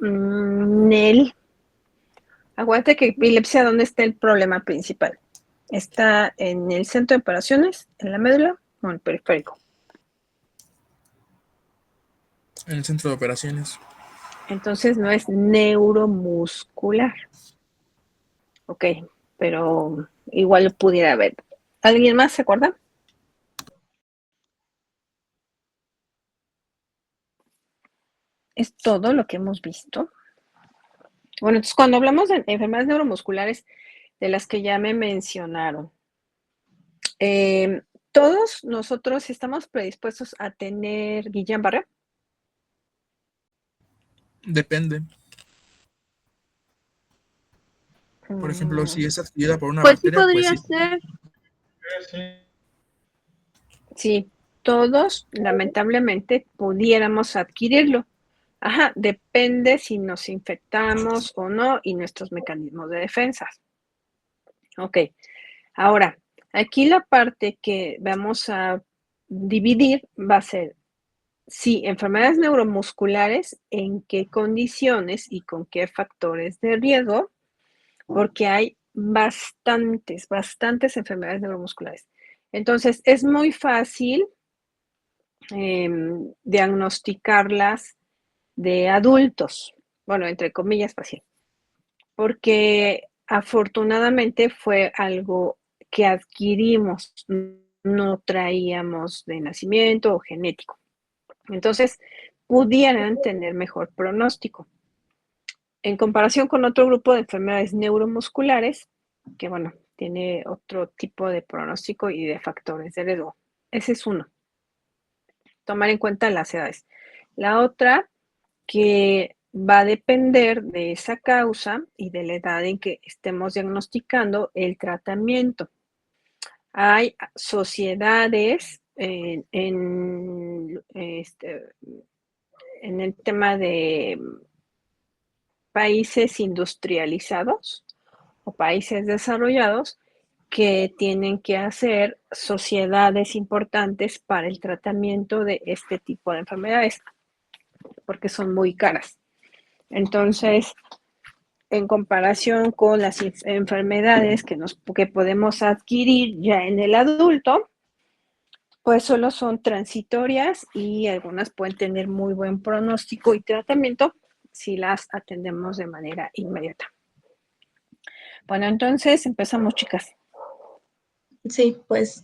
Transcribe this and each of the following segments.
Nel. Aguante que epilepsia, ¿dónde está el problema principal? ¿Está en el centro de operaciones, en la médula o en el periférico? En el centro de operaciones. Entonces no es neuromuscular. Ok, pero igual lo pudiera haber. ¿Alguien más se acuerda? Es todo lo que hemos visto. Bueno, entonces cuando hablamos de enfermedades neuromusculares, de las que ya me mencionaron, todos nosotros estamos predispuestos a tener Guillain-Barré. Depende. Por ejemplo, si es adquirida por una Pues sí bacteria, pues podría sí. ser. Sí, todos lamentablemente pudiéramos adquirirlo. Ajá, depende si nos infectamos o no y nuestros mecanismos de defensa. Ok, ahora, aquí la parte que vamos a dividir va a ser, sí, enfermedades neuromusculares, en qué condiciones y con qué factores de riesgo, porque hay bastantes enfermedades neuromusculares. Entonces, es muy fácil diagnosticarlas de adultos, bueno, entre comillas, fácil, porque afortunadamente fue algo que adquirimos, no traíamos de nacimiento o genético. Entonces, pudieran tener mejor pronóstico. En comparación con otro grupo de enfermedades neuromusculares, que bueno, tiene otro tipo de pronóstico y de factores de riesgo. Ese es uno. Tomar en cuenta las edades. La otra, que va a depender de esa causa y de la edad en que estemos diagnosticando el tratamiento. Hay sociedades en el tema de países industrializados o países desarrollados que tienen que hacer sociedades importantes para el tratamiento de este tipo de enfermedades, porque son muy caras. Entonces, en comparación con las enfermedades que podemos adquirir ya en el adulto, pues solo son transitorias y algunas pueden tener muy buen pronóstico y tratamiento si las atendemos de manera inmediata. Bueno, entonces empezamos, chicas. Sí, pues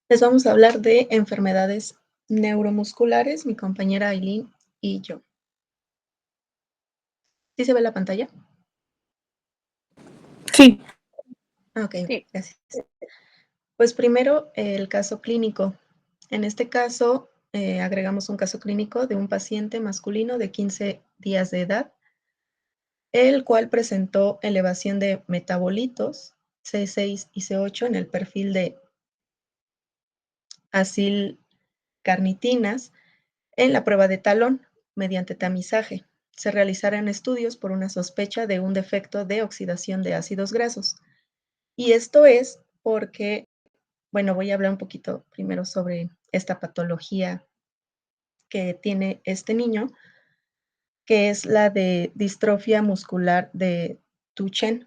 les vamos a hablar de enfermedades neuromusculares, mi compañera Aileen y yo. ¿Sí se ve la pantalla? Sí. Ok, Sí. gracias. Pues primero el caso clínico. En este caso agregamos un caso clínico de un paciente masculino de 15 días de edad, el cual presentó elevación de metabolitos C6 y C8 en el perfil de acilcarnitinas en la prueba de talón mediante tamizaje. Se realizaron estudios por una sospecha de un defecto de oxidación de ácidos grasos. Y esto es porque, bueno, voy a hablar un poquito primero sobre esta patología que tiene este niño, que es la de distrofia muscular de Duchenne.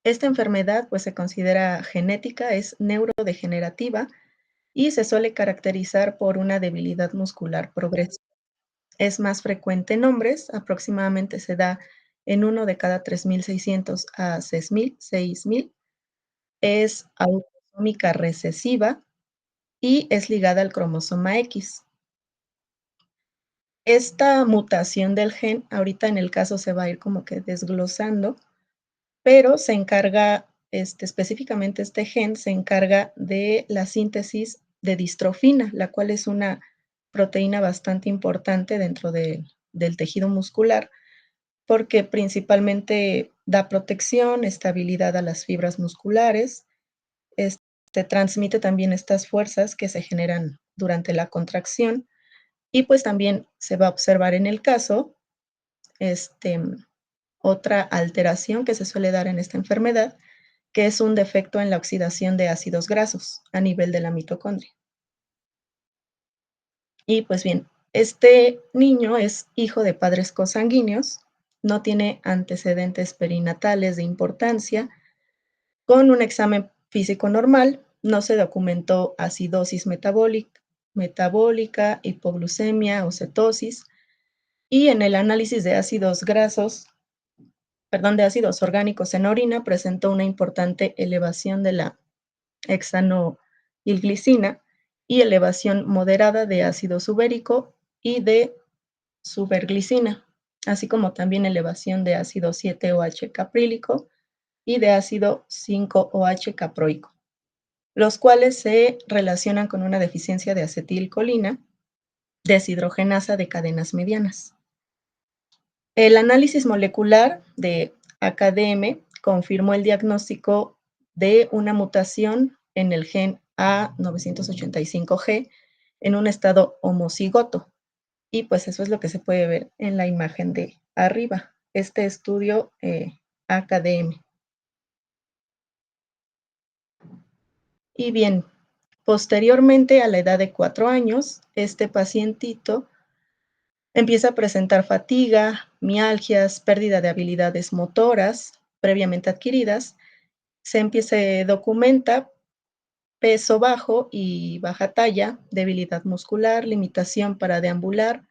Esta enfermedad pues se considera genética, es neurodegenerativa y se suele caracterizar por una debilidad muscular progresiva. Es más frecuente en hombres, aproximadamente se da en 1 de cada 3.600 a 6.000. Es autosómica recesiva y es ligada al cromosoma X. Esta mutación del gen, ahorita en el caso se va a ir como que desglosando, pero se encarga, específicamente este gen se encarga de la síntesis de distrofina, la cual es una proteína bastante importante dentro del tejido muscular, porque principalmente da protección, estabilidad a las fibras musculares, transmite también estas fuerzas que se generan durante la contracción y pues también se va a observar en el caso, otra alteración que se suele dar en esta enfermedad, que es un defecto en la oxidación de ácidos grasos a nivel de la mitocondria. Y pues bien, Este niño es hijo de padres consanguíneos, no tiene antecedentes perinatales de importancia, con un examen físico normal, no se documentó acidosis metabólica, hipoglucemia o cetosis, y en el análisis de ácidos de ácidos orgánicos en orina presentó una importante elevación de la hexanoilglicina y elevación moderada de ácido subérico y de suberglicina, así como también elevación de ácido 7-OH caprílico y de ácido 5-OH caproico, los cuales se relacionan con una deficiencia de acetilcolina deshidrogenasa de cadenas medianas. El análisis molecular de AKDM confirmó el diagnóstico de una mutación en el gen A985G en un estado homocigoto. Y pues eso es lo que se puede ver en la imagen de arriba, este estudio AKDM. Y bien, posteriormente a la edad de 4 años, este pacientito empieza a presentar fatiga, mialgias, pérdida de habilidades motoras previamente adquiridas, se documenta peso bajo y baja talla, debilidad muscular, limitación para deambular,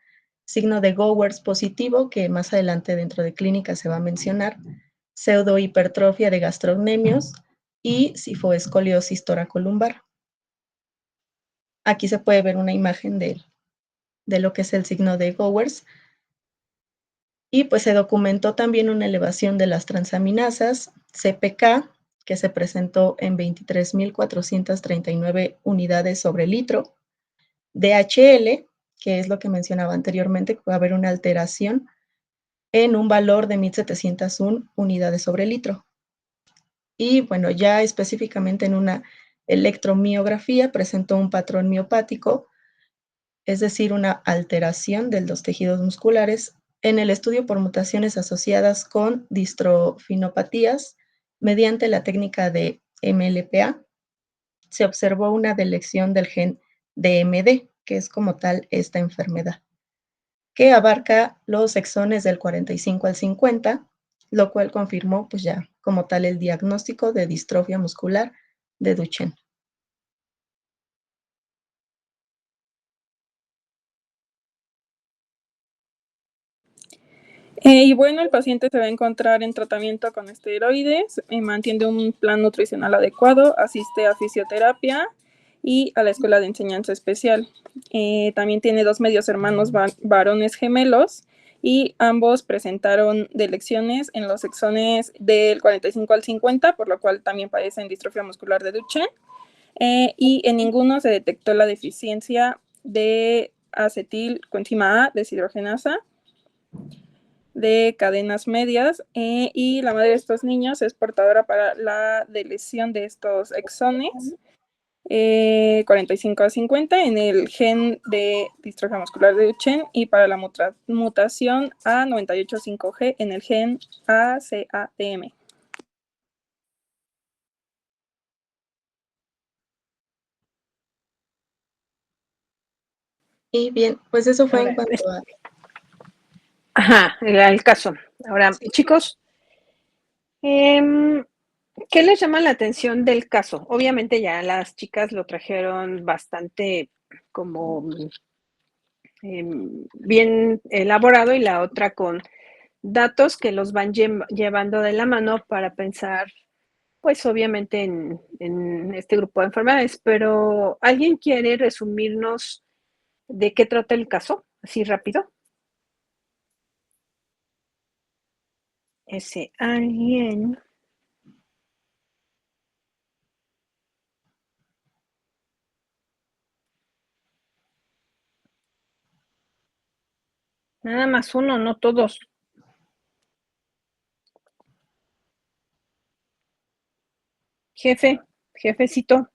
signo de Gowers positivo, que más adelante dentro de clínica se va a mencionar, pseudohipertrofia de gastrocnemios y cifoescoliosis toracolumbar. Aquí se puede ver una imagen de lo que es el signo de Gowers. Y pues se documentó también una elevación de las transaminasas, CPK, que se presentó en 23.439 unidades sobre litro, DHL, que es lo que mencionaba anteriormente, que va a haber una alteración en un valor de 1.701 unidades sobre litro. Y bueno, ya específicamente en una electromiografía presentó un patrón miopático, es decir, una alteración de los tejidos musculares en el estudio por mutaciones asociadas con distrofinopatías mediante la técnica de MLPA. Se observó una delección del gen DMD, que es como tal esta enfermedad, que abarca los exones del 45 al 50, lo cual confirmó pues ya como tal el diagnóstico de distrofia muscular de Duchenne. Y bueno, el paciente se va a encontrar en tratamiento con esteroides, mantiene un plan nutricional adecuado, asiste a fisioterapia y a la escuela de enseñanza especial. También tiene 2 medios hermanos varones gemelos y ambos presentaron delecciones en los exones del 45 al 50, por lo cual también padecen distrofia muscular de Duchenne. Y en ninguno se detectó la deficiencia de acetilcoenzima A deshidrogenasa de cadenas medias, y la madre de estos niños es portadora para la deleción de estos exones 45 a 50 en el gen de distrofia muscular de Duchenne y para la mutación A985G en el gen ACADM. Y bien, pues eso fue Ahora, en cuanto a... Ajá, el caso. Ahora, Sí. chicos, ¿qué les llama la atención del caso? Obviamente ya las chicas lo trajeron bastante como bien elaborado y la otra con datos que los van llevando de la mano para pensar, pues obviamente en este grupo de enfermedades, pero ¿alguien quiere resumirnos de qué trata el caso? Así rápido. Ese alguien. Nada más uno, no todos. Jefecito.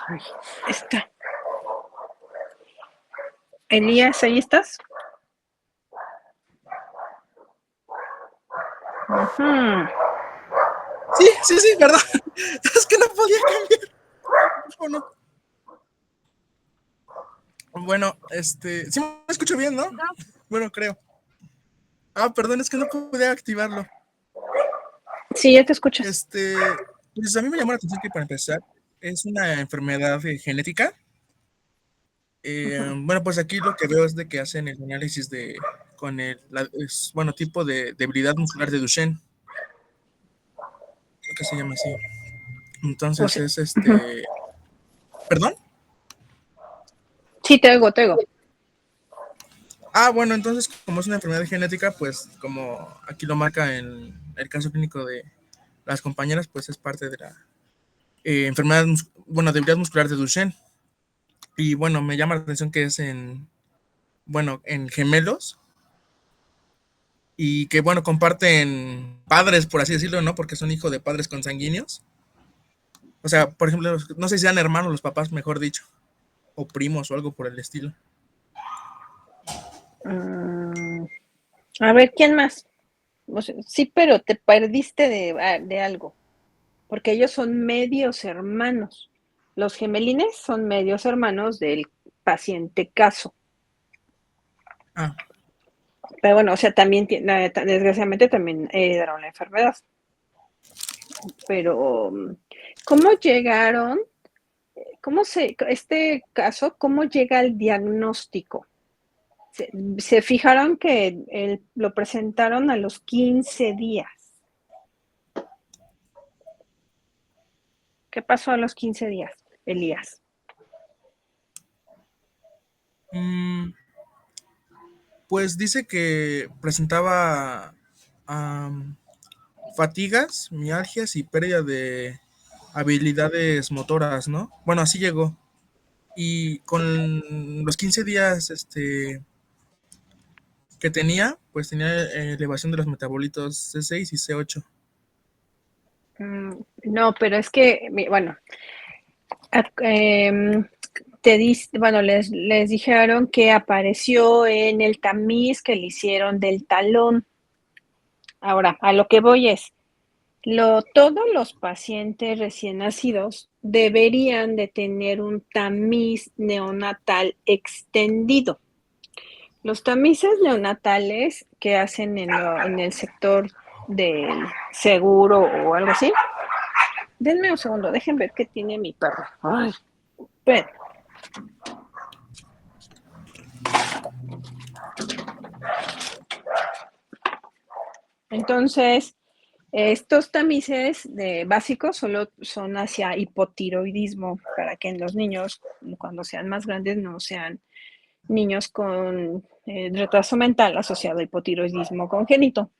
Ay, está. Elías, ¿ahí estás? Ujú. Sí, ¿verdad? Es que no podía cambiar. ¿O no? Bueno, sí me escucho bien, ¿no? Bueno, creo. Perdón, es que no podía activarlo. Sí, ya te escuchas. Pues a mí me llamó la atención que para empezar es una enfermedad genética. Bueno, pues aquí lo que veo es de que hacen el análisis con bueno, tipo de debilidad muscular de Duchenne. Creo que se llama así. O Entonces sea, es ujú. ¿Perdón? Sí, te oigo, te oigo. Bueno, entonces como es una enfermedad genética, pues como aquí lo marca en el caso clínico de las compañeras, pues es parte de la enfermedad, bueno, debilidad muscular de Duchenne. Y bueno, me llama la atención que es bueno, en gemelos y que bueno, comparten padres, por así decirlo, ¿no? Porque son hijos de padres consanguíneos. O sea, por ejemplo, no sé si sean hermanos los papás, mejor dicho, o primos o algo por el estilo. Mm, a ver, ¿quién más? O sea, sí, pero te perdiste de algo, porque ellos son medios hermanos. Los gemelines son medios hermanos del paciente caso. Ah, Pero bueno, o sea, también, desgraciadamente, también heredaron la enfermedad. Pero, ¿cómo llegaron? Este caso, cómo llega al diagnóstico? Se fijaron que lo presentaron a los 15 días. ¿Qué pasó a los 15 días, Elías? mm, pues dice que presentaba am, fatigas, mialgias y pérdida de habilidades motoras, ¿no? Bueno, así llegó. Y con los 15 días que tenía, pues tenía elevación de los metabolitos C6 y C8. No, pero es que, bueno, bueno, les dijeron que apareció en el tamiz que le hicieron del talón. Ahora, a lo que voy es, todos los pacientes recién nacidos deberían de tener un tamiz neonatal extendido. Los tamices neonatales que hacen en el sector del seguro o algo así. Denme un segundo, dejen ver qué tiene mi perro. Ay, esperen. Entonces, estos tamices básicos solo son hacia hipotiroidismo, para que en los niños, cuando sean más grandes, no sean niños con retraso mental asociado a hipotiroidismo congénito.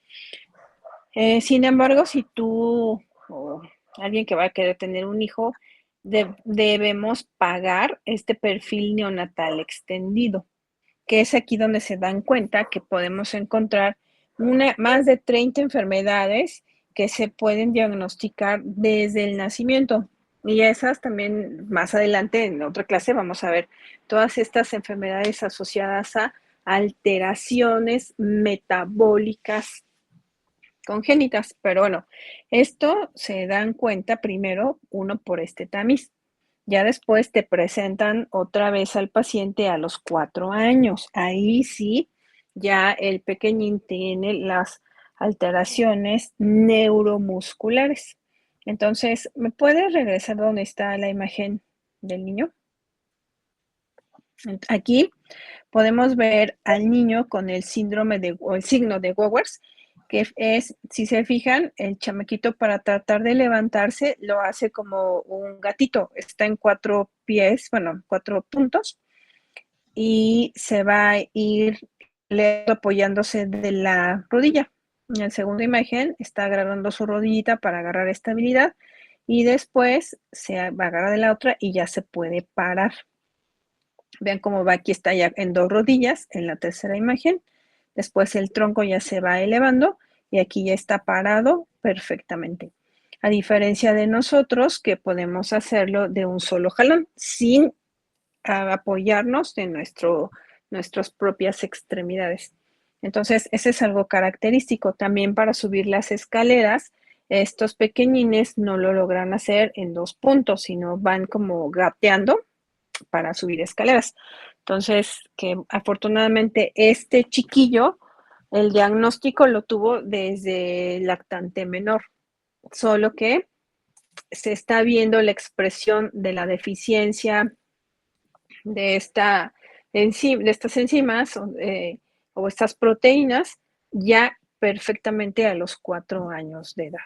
Sin embargo, si tú o alguien que va a querer tener un hijo, debemos pagar este perfil neonatal extendido, que es aquí donde se dan cuenta que podemos encontrar más de 30 enfermedades que se pueden diagnosticar desde el nacimiento. Y esas también más adelante en otra clase vamos a ver todas estas enfermedades asociadas a alteraciones metabólicas congénitas. Pero bueno, esto se dan cuenta primero uno por este tamiz. Ya después te presentan otra vez al paciente a los 4 años. Ahí sí, ya el pequeñín tiene las alteraciones neuromusculares. Entonces, ¿me puedes regresar donde está la imagen del niño? Aquí podemos ver al niño con el síndrome o el signo de Wowers, que es, si se fijan, el chamaquito para tratar de levantarse lo hace como un gatito, está en 4 pies, bueno, 4 puntos, y se va a ir apoyándose de la rodilla. En la segunda imagen está agarrando su rodillita para agarrar estabilidad y después se va a agarrar de la otra y ya se puede parar. Vean cómo va, aquí está ya en 2 rodillas en la tercera imagen. Después el tronco ya se va elevando y aquí ya está parado perfectamente. A diferencia de nosotros que podemos hacerlo de un solo jalón sin apoyarnos de nuestras propias extremidades. Entonces, ese es algo característico. También para subir las escaleras, estos pequeñines no lo logran hacer en 2 puntos, sino van como gateando para subir escaleras. Entonces, que afortunadamente este chiquillo, el diagnóstico lo tuvo desde lactante menor, solo que se está viendo la expresión de la deficiencia de estas enzimas o estas proteínas ya perfectamente a los 4 años de edad.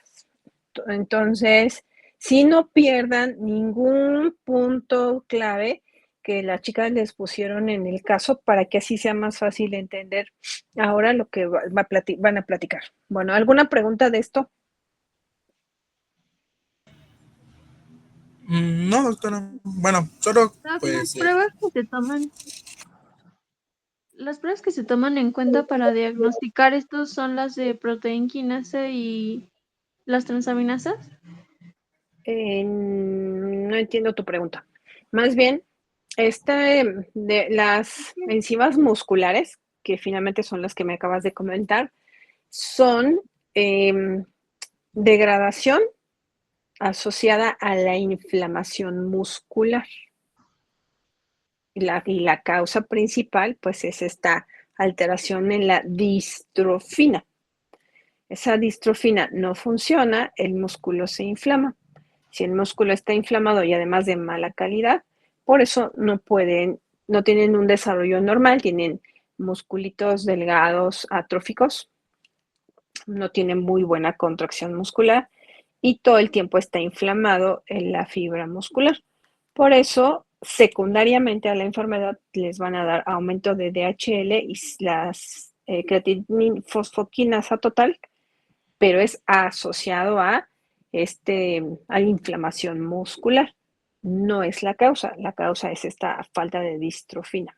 Entonces, si no pierdan ningún punto clave que las chicas les pusieron en el caso para que así sea más fácil entender ahora lo que van a platicar. Bueno, ¿alguna pregunta de esto? No, doctora. Bueno, solo Las pues pruebas que se toman, las pruebas que se toman en cuenta para diagnosticar estos son las de proteína quinasa y las transaminasas. No entiendo tu pregunta. Más bien, de las enzimas musculares, que finalmente son las que me acabas de comentar, son degradación asociada a la inflamación muscular. Y la causa principal, pues, es esta alteración en la distrofina. Esa distrofina no funciona, el músculo se inflama. Si el músculo está inflamado y además de mala calidad, por eso no tienen un desarrollo normal, tienen musculitos delgados, atróficos, no tienen muy buena contracción muscular y todo el tiempo está inflamado en la fibra muscular. Por eso, secundariamente a la enfermedad les van a dar aumento de DHL y las creatinina-fosfoquinasa total, pero es asociado a la inflamación muscular. No es la causa es esta falta de distrofina.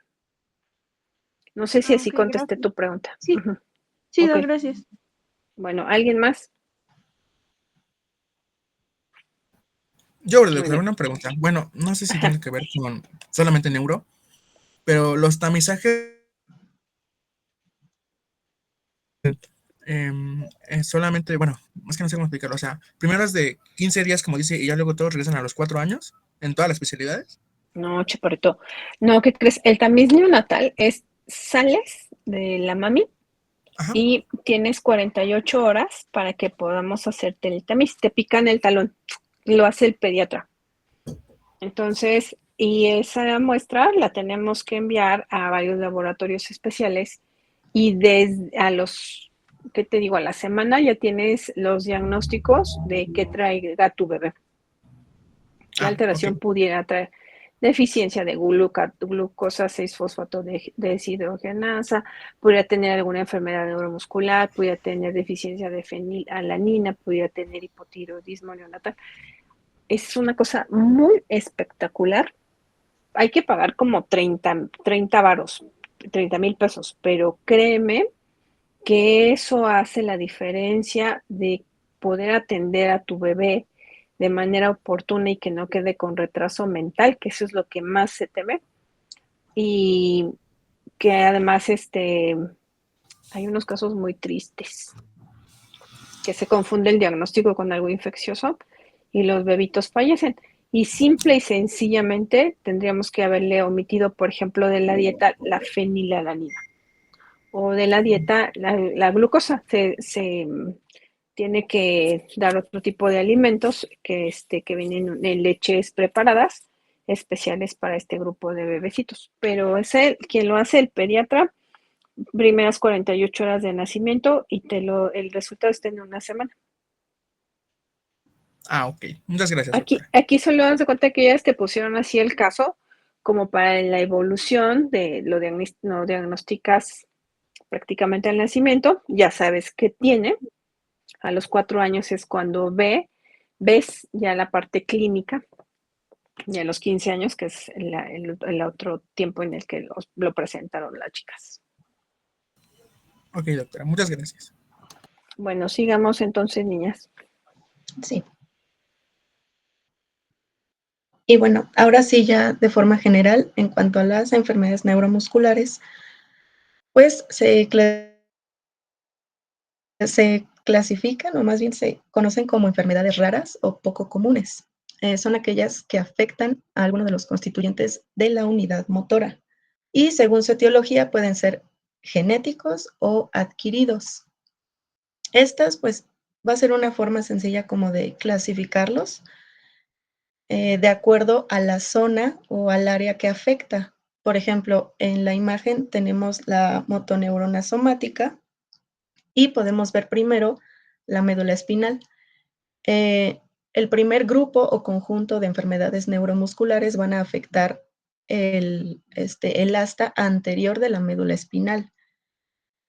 No sé si así Ok, contesté gracias. tu pregunta. Sí, Uh-huh. sí, Ok. gracias. Bueno, ¿alguien más? yo, Muy doctora, bien. una pregunta. Bueno, no sé si Ajá. tiene que ver con solamente neuro, pero los tamizajes solamente, bueno, es que no sé cómo explicarlo. O sea, primero es de 15 días, como dice, y ya luego todos regresan a los 4 años en todas las especialidades. No, chaparrito. No, ¿qué crees? El tamiz neonatal sales de la mami Ajá. y tienes 48 horas para que podamos hacerte el tamiz. Te pican el talón, lo hace el pediatra. Entonces, y esa muestra la tenemos que enviar a varios laboratorios especiales y ¿qué te digo? A la semana ya tienes los diagnósticos de qué traiga tu bebé. ¿Qué Ah, ok. alteración pudiera traer? Deficiencia de glucosa 6-fosfato deshidrogenasa, pudiera tener alguna enfermedad neuromuscular, pudiera tener deficiencia de fenilalanina, pudiera tener hipotiroidismo neonatal. Es una cosa muy espectacular. Hay que pagar como 30 varos, 30,000 pesos, pero créeme que eso hace la diferencia de poder atender a tu bebé de manera oportuna y que no quede con retraso mental, que eso es lo que más se teme. Y que además hay unos casos muy tristes, que se confunde el diagnóstico con algo infeccioso y los bebitos fallecen. Y simple y sencillamente tendríamos que haberle omitido, por ejemplo, de la dieta la fenilalanina o de la dieta la glucosa. Se tiene que dar otro tipo de alimentos que vienen en leches preparadas especiales para este grupo de bebecitos. Pero es quien lo hace el pediatra, primeras 48 horas de nacimiento y el resultado está en una semana. Ah, ok. Muchas gracias, Aquí, doctora. aquí solo das de cuenta que ellas te pusieron así el caso, como para la evolución de lo diagnosticas prácticamente al nacimiento, ya sabes qué tiene. A los 4 años es cuando ves ya la parte clínica, y a los 15 años, que es el otro tiempo en el que lo presentaron las chicas. Ok, doctora, muchas gracias. Bueno, sigamos entonces, niñas. Sí. Y bueno, ahora sí ya de forma general, en cuanto a las enfermedades neuromusculares, pues se se clasifican, o más bien se conocen como enfermedades raras o poco comunes. Son aquellas que afectan a alguno de los constituyentes de la unidad motora. Y según su etiología pueden ser genéticos o adquiridos. Estas, pues, va a ser una forma sencilla como de clasificarlos de acuerdo a la zona o al área que afecta. Por ejemplo, en la imagen tenemos la motoneurona somática y podemos ver primero la médula espinal. El primer grupo o conjunto de enfermedades neuromusculares van a afectar el asta anterior de la médula espinal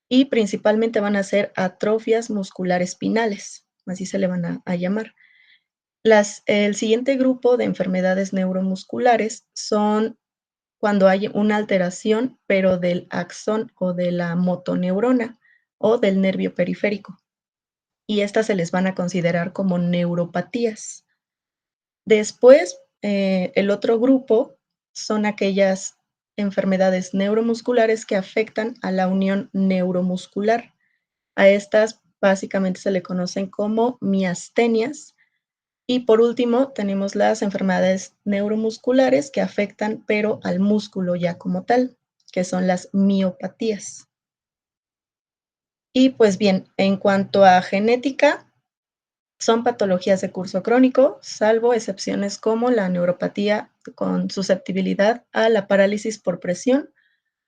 y principalmente van a ser atrofias muscular-espinales, así se le van a llamar. El siguiente grupo de enfermedades neuromusculares son cuando hay una alteración, pero del axón o de la motoneurona o del nervio periférico. Y estas se les van a considerar como neuropatías. Después, el otro grupo son aquellas enfermedades neuromusculares que afectan a la unión neuromuscular. A estas básicamente se le conocen como miastenias. Y por último, tenemos las enfermedades neuromusculares que afectan, pero al músculo ya como tal, que son las miopatías. Y pues bien, en cuanto a genética, son patologías de curso crónico, salvo excepciones como la neuropatía con susceptibilidad a la parálisis por presión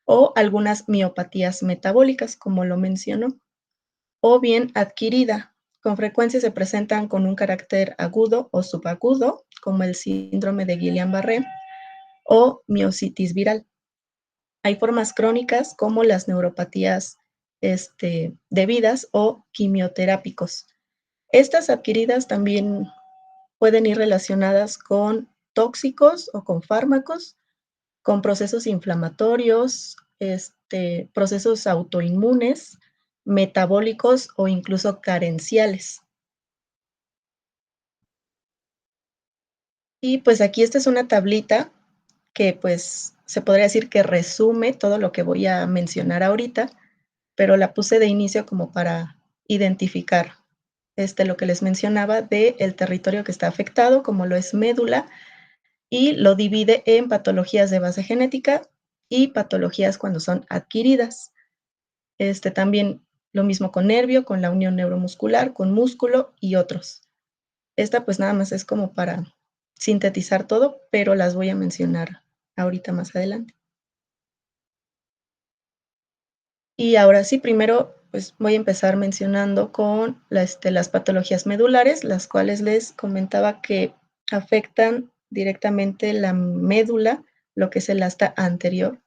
o algunas miopatías metabólicas, como lo mencionó, o bien adquirida. Con frecuencia se presentan con un carácter agudo o subagudo, como el síndrome de Guillain-Barré o miositis viral. Hay formas crónicas como las neuropatías debidas o quimioterápicos. Estas adquiridas también pueden ir relacionadas con tóxicos o con fármacos, con procesos inflamatorios, procesos autoinmunes, metabólicos o incluso carenciales. Y pues aquí esta es una tablita que pues se podría decir que resume todo lo que voy a mencionar ahorita, pero la puse de inicio como para identificar lo que les mencionaba del territorio que está afectado, como lo es médula, y lo divide en patologías de base genética y patologías cuando son adquiridas. También lo mismo con nervio, con la unión neuromuscular, con músculo y otros. Esta pues nada más es como para sintetizar todo, pero las voy a mencionar ahorita más adelante. Y ahora sí, primero pues voy a empezar mencionando con las patologías medulares, las cuales les comentaba que afectan directamente la médula, lo que es el asta anterior.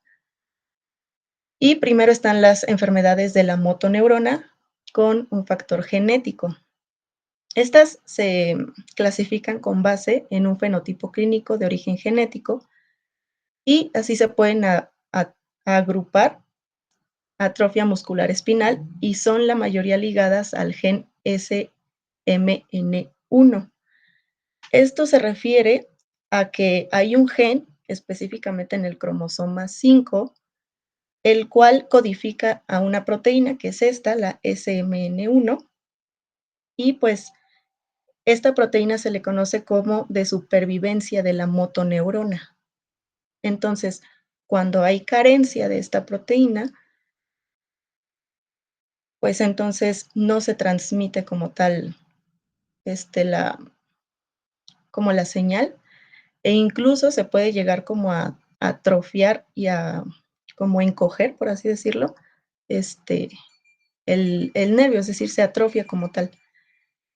Y primero están las enfermedades de la motoneurona con un factor genético. Estas se clasifican con base en un fenotipo clínico de origen genético y así se pueden agrupar atrofia muscular espinal y son la mayoría ligadas al gen SMN1. Esto se refiere a que hay un gen, específicamente en el cromosoma 5, el cual codifica a una proteína que es esta, la SMN1, y pues esta proteína se le conoce como de supervivencia de la motoneurona. Entonces, cuando hay carencia de esta proteína, pues entonces no se transmite como tal como la señal, e incluso se puede llegar como a atrofiar y a como encoger, por así decirlo, el nervio, es decir, se atrofia como tal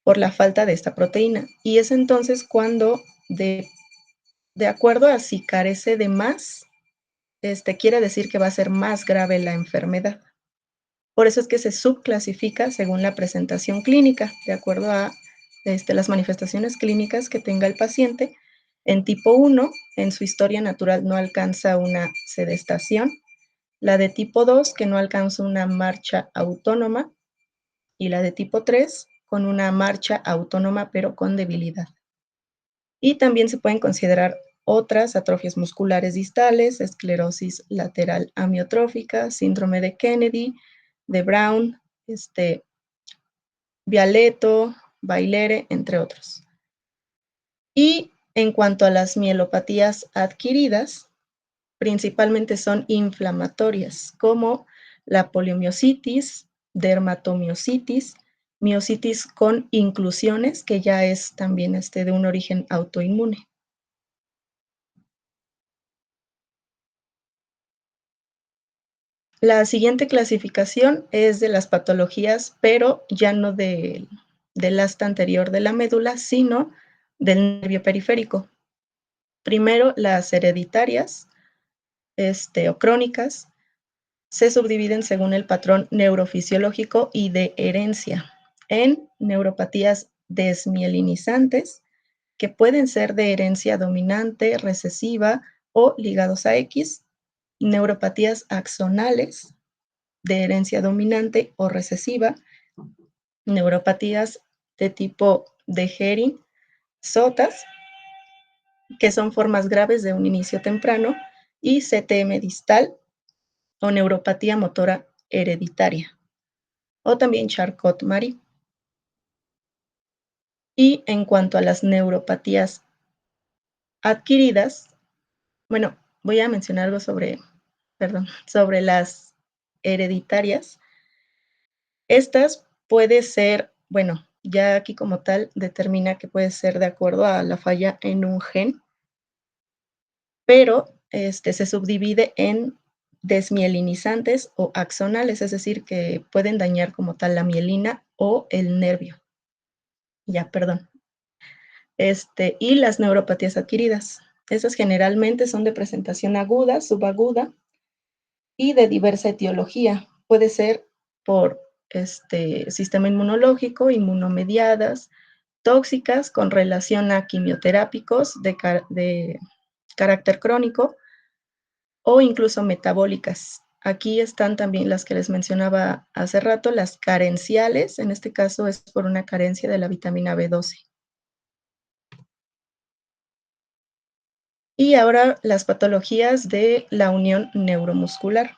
por la falta de esta proteína. Y es entonces cuando, de acuerdo a si carece de más, quiere decir que va a ser más grave la enfermedad. Por eso es que se subclasifica según la presentación clínica, de acuerdo a las manifestaciones clínicas que tenga el paciente. En tipo 1, en su historia natural no alcanza una sedestación. La de tipo 2, que no alcanza una marcha autónoma. Y la de tipo 3, con una marcha autónoma pero con debilidad. Y también se pueden considerar otras atrofias musculares distales, esclerosis lateral amiotrófica, síndrome de Kennedy, de Brown, Vialeto, Bailere, entre otros. Y en cuanto a las mielopatías adquiridas, principalmente son inflamatorias, como la poliomiositis, dermatomiositis, miositis con inclusiones, que ya es también de un origen autoinmune. La siguiente clasificación es de las patologías, pero ya no del asta anterior de la médula, sino del nervio periférico. Primero, las hereditarias o crónicas se subdividen según el patrón neurofisiológico y de herencia en neuropatías desmielinizantes, que pueden ser de herencia dominante, recesiva o ligados a X, neuropatías axonales de herencia dominante o recesiva, neuropatías de tipo de Hering, SOTAS, que son formas graves de un inicio temprano, y CTM distal o neuropatía motora hereditaria, o también Charcot-Marie. Y en cuanto a las neuropatías adquiridas, bueno, voy a mencionar algo sobre las hereditarias. Estas puede ser, bueno, ya aquí como tal determina que puede ser de acuerdo a la falla en un gen, pero se subdivide en desmielinizantes o axonales, es decir, que pueden dañar como tal la mielina o el nervio. Ya, perdón. Y las neuropatías adquiridas. Esas generalmente son de presentación aguda, subaguda y de diversa etiología. Puede ser por sistema inmunológico, inmunomediadas, tóxicas con relación a quimioterápicos de carácter crónico o incluso metabólicas. Aquí están también las que les mencionaba hace rato, las carenciales. En este caso es por una carencia de la vitamina B12. Y ahora las patologías de la unión neuromuscular.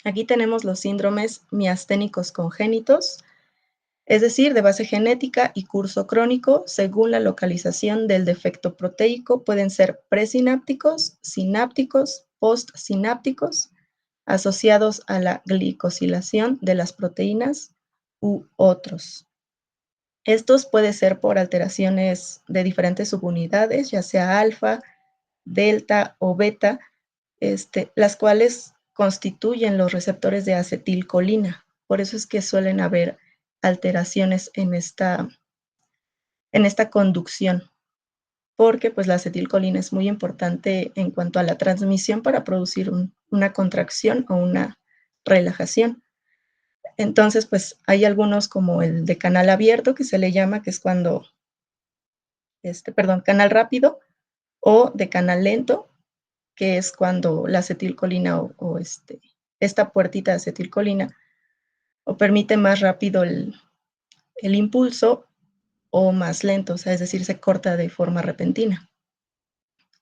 Aquí tenemos los síndromes miasténicos congénitos, es decir, de base genética y curso crónico, según la localización del defecto proteico, pueden ser presinápticos, sinápticos, postsinápticos, asociados a la glicosilación de las proteínas u otros. Estos pueden ser por alteraciones de diferentes subunidades, ya sea alfa, delta o beta, las cuales constituyen los receptores de acetilcolina. Por eso es que suelen haber alteraciones en esta conducción, porque pues la acetilcolina es muy importante en cuanto a la transmisión para producir una contracción o una relajación. Entonces, pues hay algunos como el de canal abierto, que se le llama, que es cuando, canal rápido, o de canal lento, que es cuando la acetilcolina o esta puertita de acetilcolina o permite más rápido el impulso o más lento, o sea, es decir, se corta de forma repentina.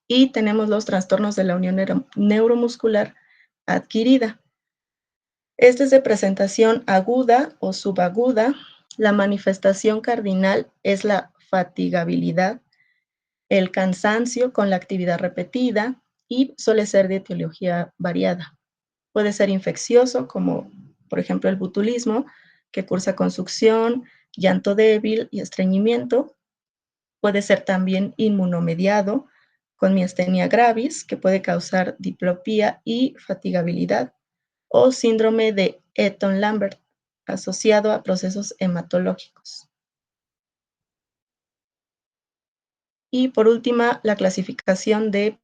Y tenemos los trastornos de la unión neuromuscular adquirida. Este es de presentación aguda o subaguda. La manifestación cardinal es la fatigabilidad, el cansancio con la actividad repetida y suele ser de etiología variada. Puede ser infeccioso, como por ejemplo el botulismo, que cursa con succión, llanto débil y estreñimiento. Puede ser también inmunomediado, con miastenia gravis, que puede causar diplopía y fatigabilidad, o síndrome de Eaton-Lambert, asociado a procesos hematológicos. Y por última, la clasificación de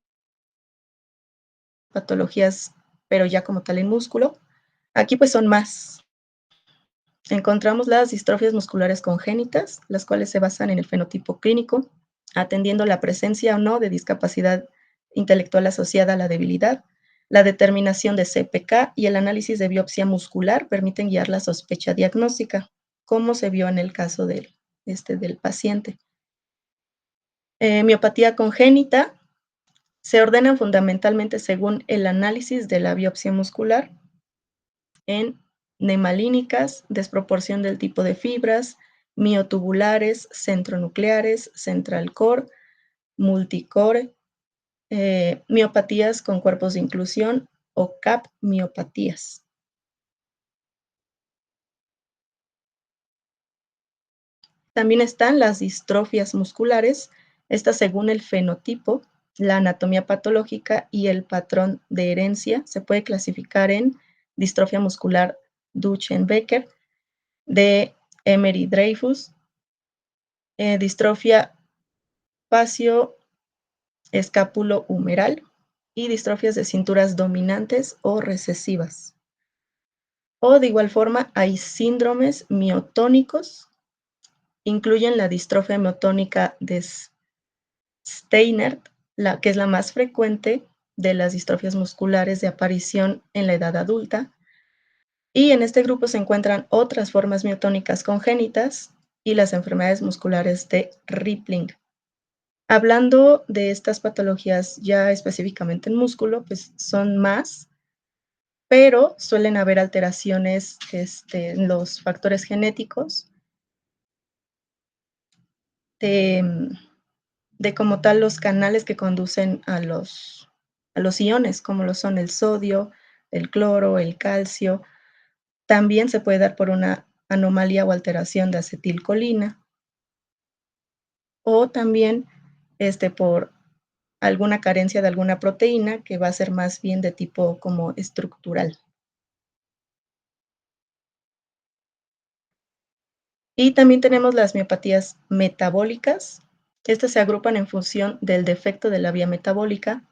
patologías, pero ya como tal en músculo. Aquí pues son más. Encontramos las distrofias musculares congénitas, las cuales se basan en el fenotipo clínico, atendiendo la presencia o no de discapacidad intelectual asociada a la debilidad. La determinación de CPK y el análisis de biopsia muscular permiten guiar la sospecha diagnóstica, como se vio en el caso del paciente. Miopatía congénita se ordenan fundamentalmente según el análisis de la biopsia muscular en nemalínicas, desproporción del tipo de fibras, miotubulares, centronucleares, central core, multicore, miopatías con cuerpos de inclusión o CAP miopatías. También están las distrofias musculares, estas según el fenotipo, la anatomía patológica y el patrón de herencia. Se puede clasificar en distrofia muscular Duchenne-Becker, de Emery-Dreifuss, distrofia facio-escápulo-humeral y distrofias de cinturas dominantes o recesivas. O de igual forma hay síndromes miotónicos, incluyen la distrofia miotónica de Steinert, que es la más frecuente de las distrofias musculares de aparición en la edad adulta. Y en este grupo se encuentran otras formas miotónicas congénitas y las enfermedades musculares de Rippling. Hablando de estas patologías ya específicamente en músculo, pues son más, pero suelen haber alteraciones en los factores genéticos de como tal los canales que conducen a los iones, como lo son el sodio, el cloro, el calcio. También se puede dar por una anomalía o alteración de acetilcolina, o también por alguna carencia de alguna proteína que va a ser más bien de tipo como estructural. Y también tenemos las miopatías metabólicas. Estas se agrupan en función del defecto de la vía metabólica,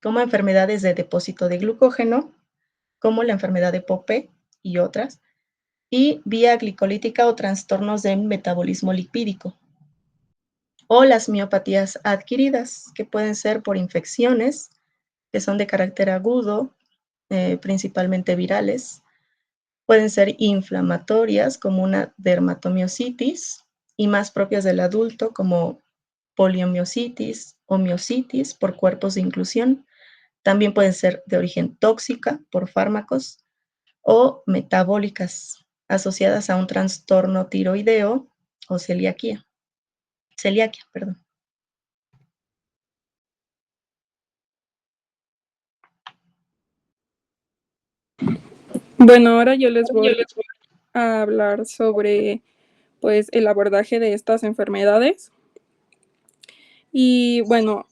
como enfermedades de depósito de glucógeno, como la enfermedad de Pope y otras, y vía glicolítica o trastornos de metabolismo lipídico. O las miopatías adquiridas, que pueden ser por infecciones, que son de carácter agudo, principalmente virales. Pueden ser inflamatorias, como una dermatomiositis, y más propias del adulto, como poliomiositis o miositis por cuerpos de inclusión. También pueden ser de origen tóxica por fármacos o metabólicas asociadas a un trastorno tiroideo o celiaquia. Perdón. Bueno, ahora yo les voy a hablar sobre pues el abordaje de estas enfermedades. Y bueno,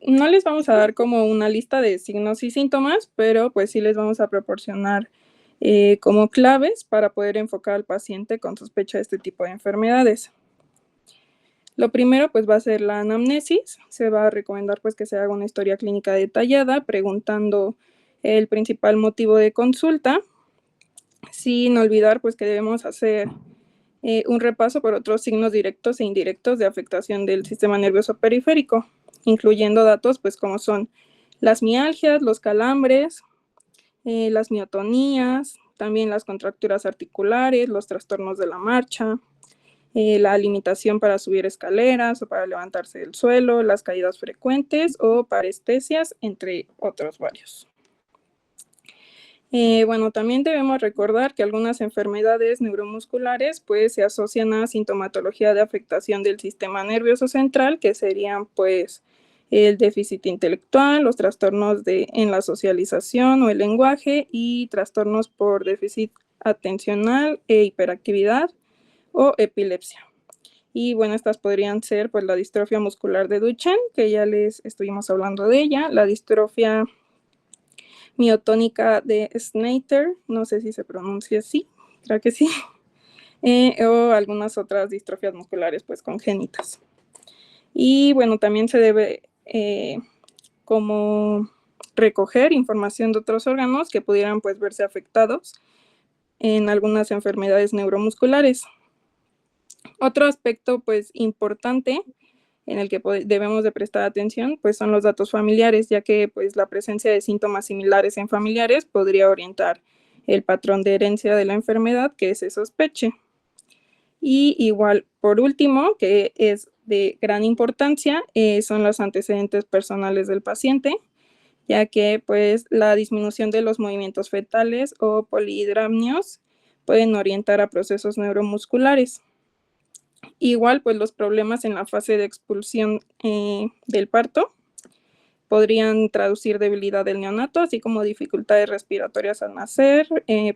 no les vamos a dar como una lista de signos y síntomas, pero pues sí les vamos a proporcionar como claves para poder enfocar al paciente con sospecha de este tipo de enfermedades. Lo primero pues va a ser la anamnesis. Se va a recomendar pues que se haga una historia clínica detallada, preguntando el principal motivo de consulta, sin olvidar pues que debemos hacer un repaso por otros signos directos e indirectos de afectación del sistema nervioso periférico, incluyendo datos pues como son las mialgias, los calambres, las miotonías, también las contracturas articulares, los trastornos de la marcha, la limitación para subir escaleras o para levantarse del suelo, las caídas frecuentes o parestesias, entre otros varios. Bueno, también debemos recordar que algunas enfermedades neuromusculares pues se asocian a sintomatología de afectación del sistema nervioso central, que serían pues el déficit intelectual, los trastornos en la socialización o el lenguaje y trastornos por déficit atencional e hiperactividad o epilepsia. Y bueno, estas podrían ser pues la distrofia muscular de Duchenne, que ya les estuvimos hablando de ella, la distrofia miotónica de Snater, no sé si se pronuncia así, creo que sí, o algunas otras distrofias musculares pues congénitas. Y bueno, también se debe como recoger información de otros órganos que pudieran pues verse afectados en algunas enfermedades neuromusculares. Otro aspecto pues importante en el que debemos de prestar atención, pues son los datos familiares, ya que pues la presencia de síntomas similares en familiares podría orientar el patrón de herencia de la enfermedad que se sospeche. Y igual, por último, que es de gran importancia, son los antecedentes personales del paciente, ya que pues la disminución de los movimientos fetales o polihidramnios pueden orientar a procesos neuromusculares. Igual, pues los problemas en la fase de expulsión del parto podrían traducir debilidad del neonato, así como dificultades respiratorias al nacer,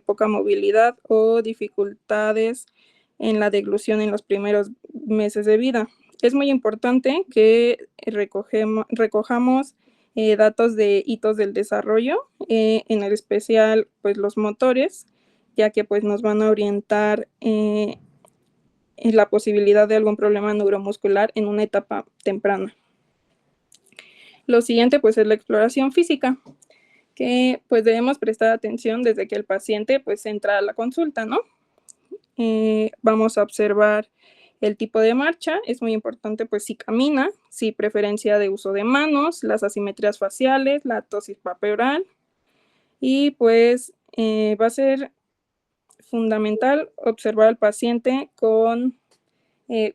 poca movilidad o dificultades en la deglución en los primeros meses de vida. Es muy importante que recojamos datos de hitos del desarrollo, en el especial pues los motores, ya que pues nos van a orientar en la posibilidad de algún problema neuromuscular en una etapa temprana. Lo siguiente pues es la exploración física, que pues debemos prestar atención desde que el paciente pues entra a la consulta, ¿no? Vamos a observar el tipo de marcha, es muy importante pues si camina, si preferencia de uso de manos, las asimetrías faciales, la ptosis palpebral, y pues va a ser fundamental observar al paciente con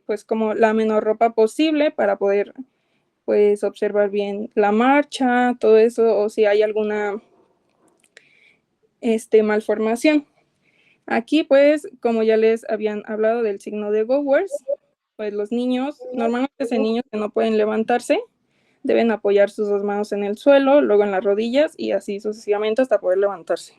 pues como la menor ropa posible para poder pues observar bien la marcha, todo eso, o si hay alguna malformación. Aquí pues, como ya les habían hablado del signo de Gowers, pues los niños, normalmente son niños que no pueden levantarse, deben apoyar sus dos manos en el suelo, luego en las rodillas y así sucesivamente hasta poder levantarse.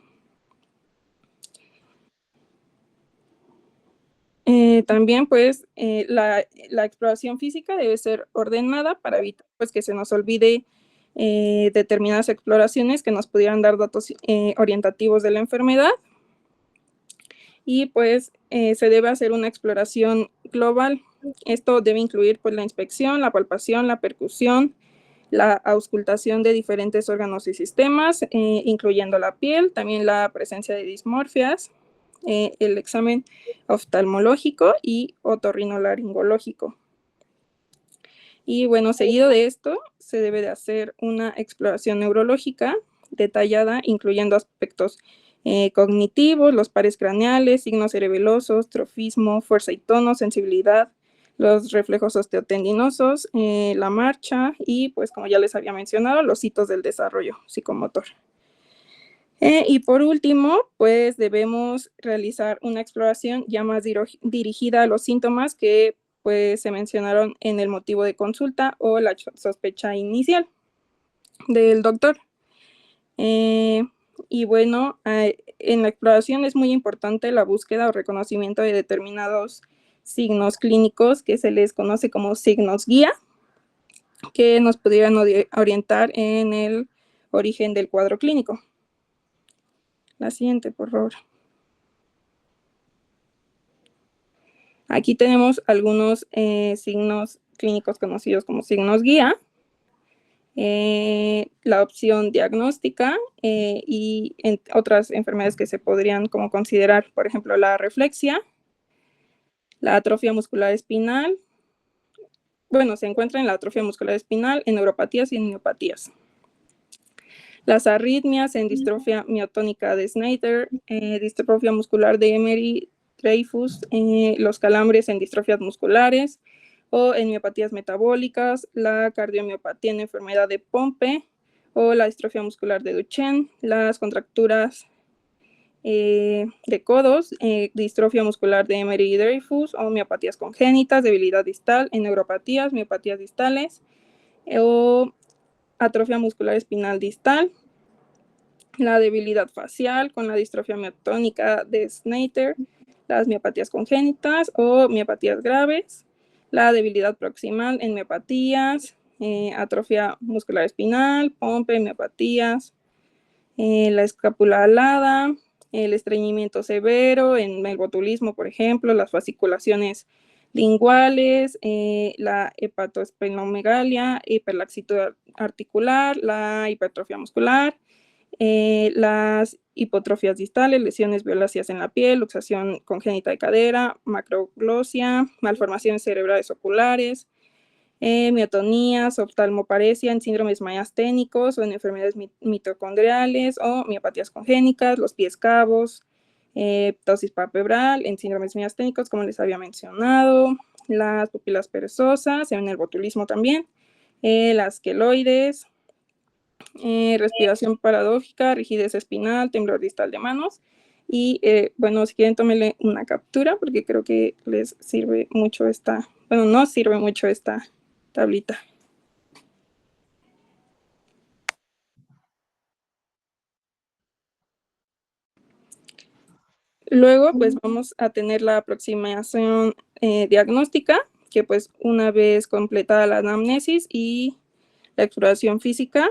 También pues la exploración física debe ser ordenada para evitar pues que se nos olvide determinadas exploraciones que nos pudieran dar datos orientativos de la enfermedad, y pues se debe hacer una exploración global. Esto debe incluir pues la inspección, la palpación, la percusión, la auscultación de diferentes órganos y sistemas, incluyendo la piel, también la presencia de dismorfias, el examen oftalmológico y otorrinolaringológico. Y bueno, seguido de esto, se debe de hacer una exploración neurológica detallada, incluyendo aspectos cognitivos, los pares craneales, signos cerebelosos, trofismo, fuerza y tono, sensibilidad, los reflejos osteotendinosos, la marcha y, pues, como ya les había mencionado, los hitos del desarrollo psicomotor. Y por último, pues debemos realizar una exploración ya más dirigida a los síntomas que pues se mencionaron en el motivo de consulta o la sospecha inicial del doctor. Y bueno, en la exploración es muy importante la búsqueda o reconocimiento de determinados signos clínicos que se les conoce como signos guía, que nos pudieran orientar en el origen del cuadro clínico. La siguiente, por favor. Aquí tenemos algunos signos clínicos conocidos como signos guía, la opción diagnóstica y otras enfermedades que se podrían como considerar, por ejemplo, la reflexia, la atrofia muscular espinal. Bueno, se encuentra en la atrofia muscular espinal, en neuropatías y en miopatías. Las arritmias en distrofia miotónica de Snyder, distrofia muscular de Emery-Dreifuss, los calambres en distrofias musculares o en miopatías metabólicas, la cardiomiopatía en enfermedad de Pompe o la distrofia muscular de Duchenne, las contracturas de codos, distrofia muscular de Emery-Dreifuss o miopatías congénitas, debilidad distal en neuropatías, miopatías distales o atrofia muscular espinal distal, la debilidad facial con la distrofia miotónica de Snyder, las miopatías congénitas o miopatías graves, la debilidad proximal en miopatías, atrofia muscular espinal, Pompe, miopatías, la escápula alada, el estreñimiento severo en el botulismo, por ejemplo, las fasciculaciones linguales, la hepatoesplenomegalia, hiperlaxitud articular, la hipertrofia muscular, las hipotrofias distales, lesiones violáceas en la piel, luxación congénita de cadera, macroglosia, malformaciones cerebrales oculares, miotonías, oftalmoparesia en síndromes miasténicos o en enfermedades mitocondriales o miopatías congénitas, los pies cabos, ptosis palpebral en síndromes miasténicos, como les había mencionado, las pupilas perezosas en el botulismo también, las queloides, respiración paradójica, rigidez espinal, temblor distal de manos. Y bueno, si quieren tómenle una captura porque creo que les sirve mucho no sirve mucho esta tablita. Luego, pues vamos a tener la aproximación diagnóstica, que pues una vez completada la anamnesis y la exploración física,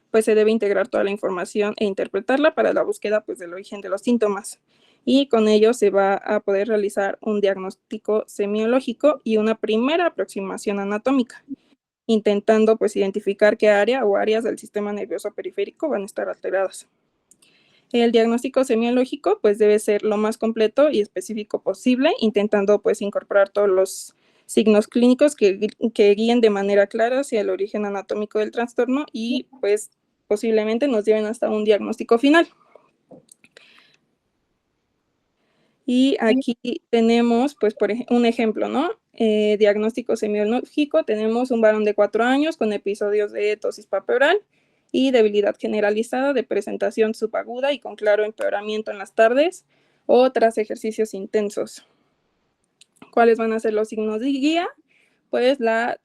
pues se debe integrar toda la información e interpretarla para la búsqueda pues del origen de los síntomas. Y con ello se va a poder realizar un diagnóstico semiológico y una primera aproximación anatómica, intentando pues identificar qué área o áreas del sistema nervioso periférico van a estar alteradas. El diagnóstico semiológico pues debe ser lo más completo y específico posible, intentando pues incorporar todos los signos clínicos que guíen de manera clara hacia el origen anatómico del trastorno y pues posiblemente nos lleven hasta un diagnóstico final. Y aquí tenemos, pues, por un ejemplo, ¿no? Diagnóstico semiológico, tenemos un varón de 4 años con episodios de tosis papeural y debilidad generalizada de presentación subaguda y con claro empeoramiento en las tardes o tras ejercicios intensos. ¿Cuáles van a ser los signos de guía? Pues la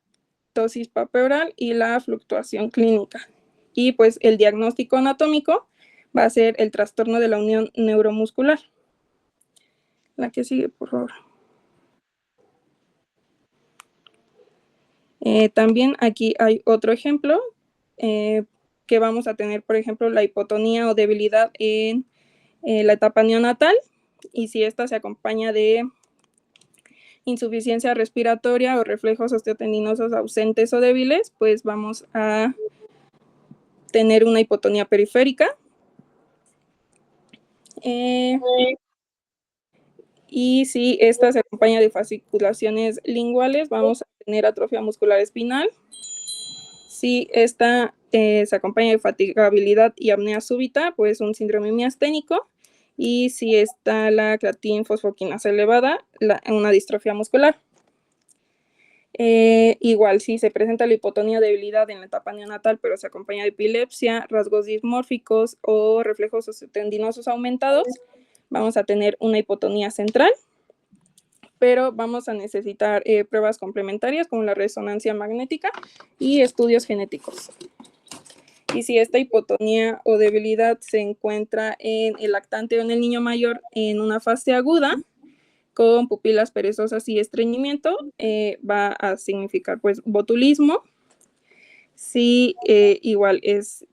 tosis papeural y la fluctuación clínica. Y pues el diagnóstico anatómico va a ser el trastorno de la unión neuromuscular. La que sigue, por favor. También aquí hay otro ejemplo que vamos a tener, por ejemplo, la hipotonía o debilidad en la etapa neonatal, y si esta se acompaña de insuficiencia respiratoria o reflejos osteotendinosos ausentes o débiles, pues vamos a tener una hipotonía periférica. Y si esta se acompaña de fasciculaciones linguales, vamos a tener atrofia muscular espinal. Si esta se acompaña de fatigabilidad y apnea súbita, pues un síndrome miasténico. Y si está la creatina fosfoquinasa elevada, una distrofia muscular. Igual, si se presenta la hipotonía debilidad en la etapa neonatal, pero se acompaña de epilepsia, rasgos dismórficos o reflejos osteotendinosos aumentados, vamos a tener una hipotonía central, pero vamos a necesitar pruebas complementarias como la resonancia magnética y estudios genéticos. Y si esta hipotonía o debilidad se encuentra en el lactante o en el niño mayor en una fase aguda, con pupilas perezosas y estreñimiento, va a significar pues botulismo. Si igual es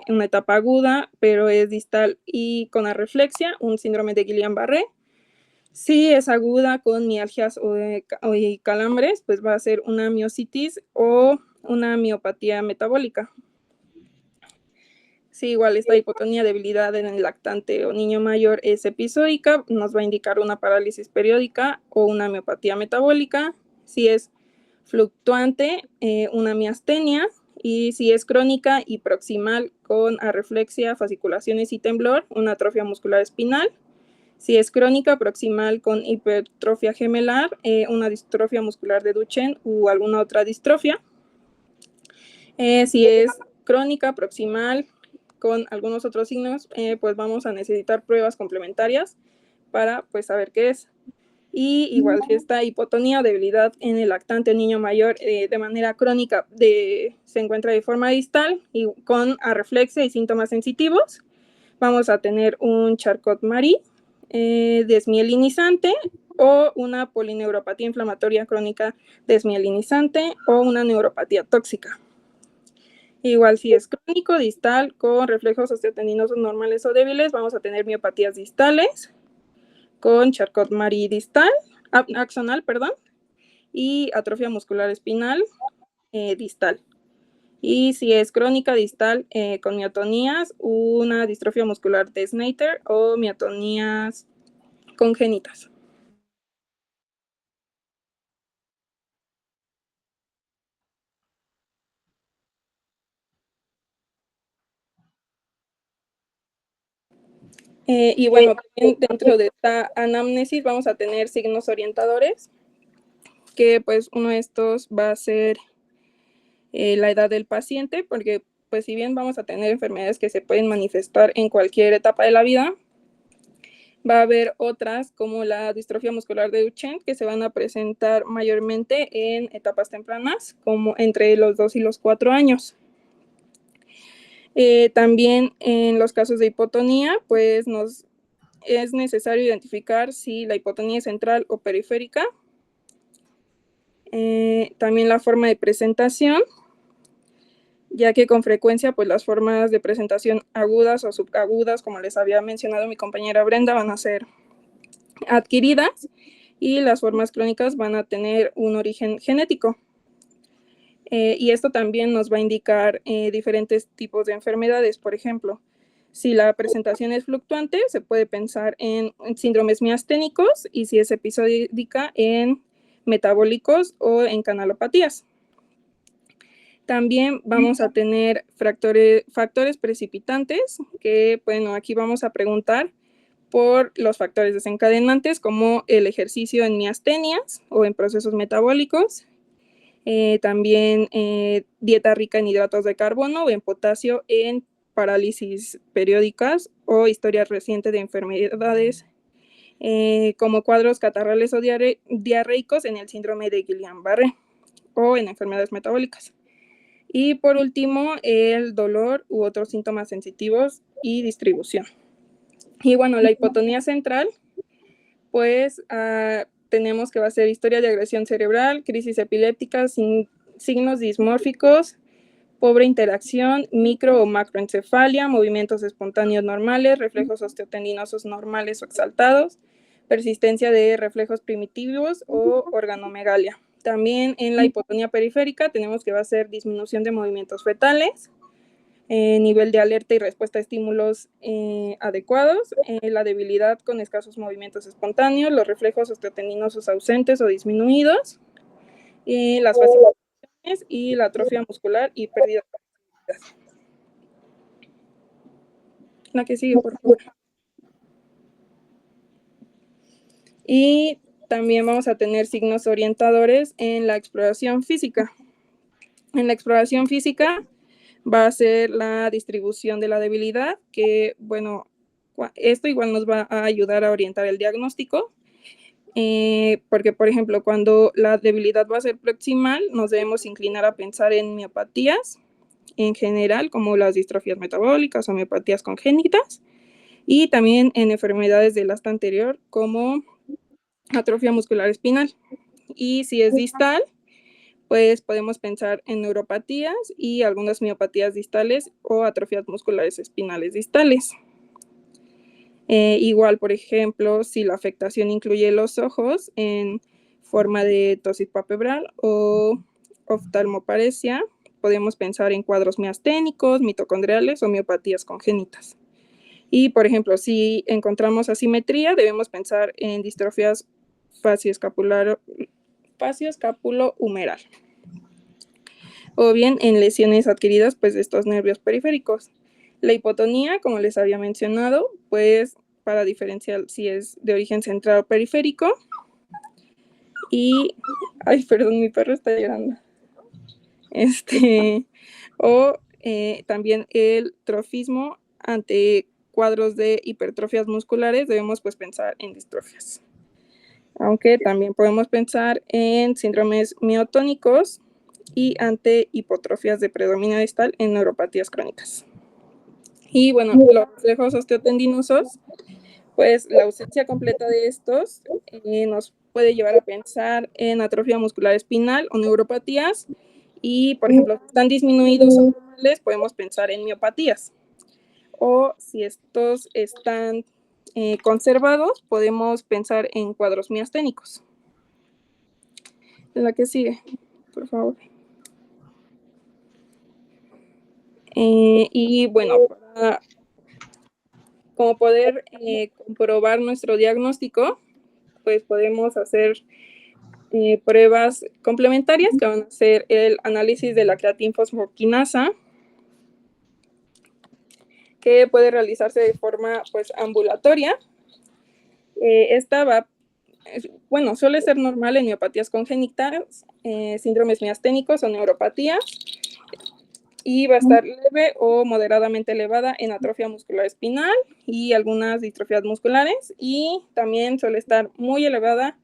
una etapa aguda, pero es distal y con arreflexia, un síndrome de Guillain-Barré. Si es aguda con mialgias o calambres, pues va a ser una miositis o una miopatía metabólica. Si igual esta hipotonía, debilidad en el lactante o niño mayor es episódica, nos va a indicar una parálisis periódica o una miopatía metabólica. Si es fluctuante, una miastenia. Y si es crónica y proximal con arreflexia, fasciculaciones y temblor, una atrofia muscular espinal. Si es crónica proximal con hipertrofia gemelar, una distrofia muscular de Duchenne u alguna otra distrofia. Si es crónica proximal con algunos otros signos, pues vamos a necesitar pruebas complementarias para pues saber qué es. Y igual si esta hipotonía, debilidad en el lactante niño mayor de manera crónica se encuentra de forma distal y con arreflexia y síntomas sensitivos, vamos a tener un Charcot-Marie desmielinizante o una polineuropatía inflamatoria crónica desmielinizante o una neuropatía tóxica. Igual si es crónico, distal, con reflejos osteotendinosos normales o débiles, vamos a tener miopatías distales, con Charcot-Marie distal, axonal, perdón, y atrofia muscular espinal distal. Y si es crónica distal con miotonías, una distrofia muscular de Snyder o miotonías congénitas. Y bueno, dentro de esta anamnesis vamos a tener signos orientadores, que pues uno de estos va a ser la edad del paciente, porque pues si bien vamos a tener enfermedades que se pueden manifestar en cualquier etapa de la vida, va a haber otras como la distrofia muscular de Duchenne que se van a presentar mayormente en etapas tempranas, como entre los 2 y los 4 años. También en los casos de hipotonía, pues es necesario identificar si la hipotonía es central o periférica. También la forma de presentación, ya que con frecuencia pues las formas de presentación agudas o subagudas, como les había mencionado mi compañera Brenda, van a ser adquiridas y las formas crónicas van a tener un origen genético. Y esto también nos va a indicar diferentes tipos de enfermedades. Por ejemplo, si la presentación es fluctuante, se puede pensar en síndromes miasténicos, y si es episódica, en metabólicos o en canalopatías. También vamos a tener factores precipitantes, que, bueno, aquí vamos a preguntar por los factores desencadenantes, como el ejercicio en miastenias o en procesos metabólicos. También dieta rica en hidratos de carbono o en potasio en parálisis periódicas o historia reciente de enfermedades, como cuadros catarrales o diarreicos en el síndrome de Guillain-Barré o en enfermedades metabólicas. Y por último, el dolor u otros síntomas sensitivos y distribución. Y bueno, la hipotonía central, pues tenemos que va a ser historia de agresión cerebral, crisis epilépticas, signos dismórficos, pobre interacción, micro o macroencefalia, movimientos espontáneos normales, reflejos osteotendinosos normales o exaltados, persistencia de reflejos primitivos o organomegalia. También en la hipotonía periférica tenemos que va a ser disminución de movimientos fetales, nivel de alerta y respuesta a estímulos adecuados, la debilidad con escasos movimientos espontáneos, los reflejos osteotendinosos ausentes o disminuidos, las fasciculaciones y la atrofia muscular y pérdida de capacidad. La que sigue, por favor. Y también vamos a tener signos orientadores en la exploración física. En la exploración física va a ser la distribución de la debilidad, que, bueno, esto igual nos va a ayudar a orientar el diagnóstico, porque, por ejemplo, cuando la debilidad va a ser proximal, nos debemos inclinar a pensar en miopatías en general, como las distrofías metabólicas o miopatías congénitas, y también en enfermedades del asta anterior, como atrofia muscular espinal. Y si es distal, pues podemos pensar en neuropatías y algunas miopatías distales o atrofias musculares espinales distales. Igual, por ejemplo, si la afectación incluye los ojos en forma de ptosis palpebral o oftalmoparesia, podemos pensar en cuadros miasténicos, mitocondriales o miopatías congénitas. Y, por ejemplo, si encontramos asimetría, debemos pensar en distrofias facioscapulo-humeral, o bien en lesiones adquiridas pues, de estos nervios periféricos. La hipotonía, como les había mencionado, pues para diferenciar si es de origen central o periférico. Y, ay, perdón, mi perro está llorando. O también el trofismo ante cuadros de hipertrofias musculares, debemos pues pensar en distrofias. Aunque también podemos pensar en síndromes miotónicos y ante hipotrofias de predominio distal en neuropatías crónicas. Y bueno, los reflejos osteotendinosos, pues la ausencia completa de estos nos puede llevar a pensar en atrofia muscular espinal o neuropatías, y por ejemplo, si están disminuidos o normales, podemos pensar en miopatías. O si estos están conservados, podemos pensar en cuadros miasténicos. La que sigue, por favor. Y bueno, para como poder comprobar nuestro diagnóstico, pues podemos hacer pruebas complementarias, que van a ser el análisis de la creatinfosfoquinasa, que puede realizarse de forma pues ambulatoria. Esta va, bueno, suele ser normal en miopatías congénitas, síndromes miasténicos o neuropatías. y va a estar leve o moderadamente elevada en atrofia muscular espinal y algunas distrofías musculares, y también suele estar muy elevada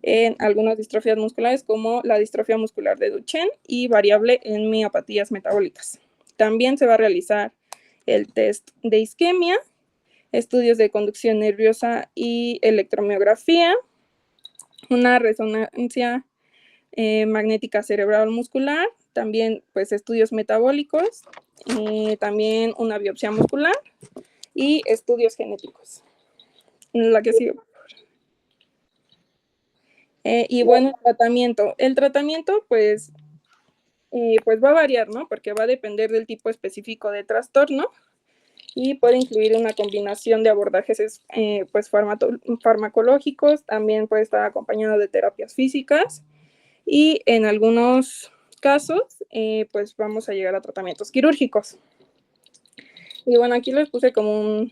en algunas distrofías musculares como la distrofia muscular de Duchenne y variable en miopatías metabólicas. También se va a realizar el test de isquemia, estudios de conducción nerviosa y electromiografía, una resonancia magnética cerebral muscular, también pues estudios metabólicos, también una biopsia muscular y estudios genéticos. La que sigue. Y bueno, el tratamiento pues va a variar, ¿no? Porque va a depender del tipo específico de trastorno y puede incluir una combinación de abordajes pues farmacológicos, también puede estar acompañado de terapias físicas y en algunos casos pues vamos a llegar a tratamientos quirúrgicos. Y bueno, aquí les puse como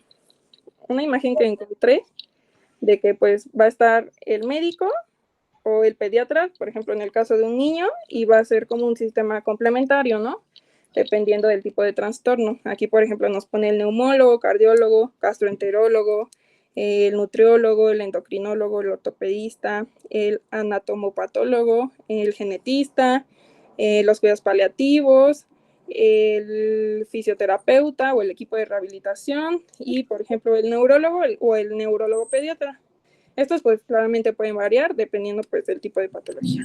una imagen que encontré de que pues va a estar el médico o el pediatra, por ejemplo, en el caso de un niño, y va a ser como un sistema complementario, ¿no? Dependiendo del tipo de trastorno. Aquí, por ejemplo, nos pone el neumólogo, cardiólogo, gastroenterólogo, el nutriólogo, el endocrinólogo, el ortopedista, el anatomopatólogo, el genetista, los cuidados paliativos, el fisioterapeuta o el equipo de rehabilitación y, por ejemplo, el neurólogo o el neurólogo pediatra. Estos pues claramente pueden variar dependiendo pues del tipo de patología.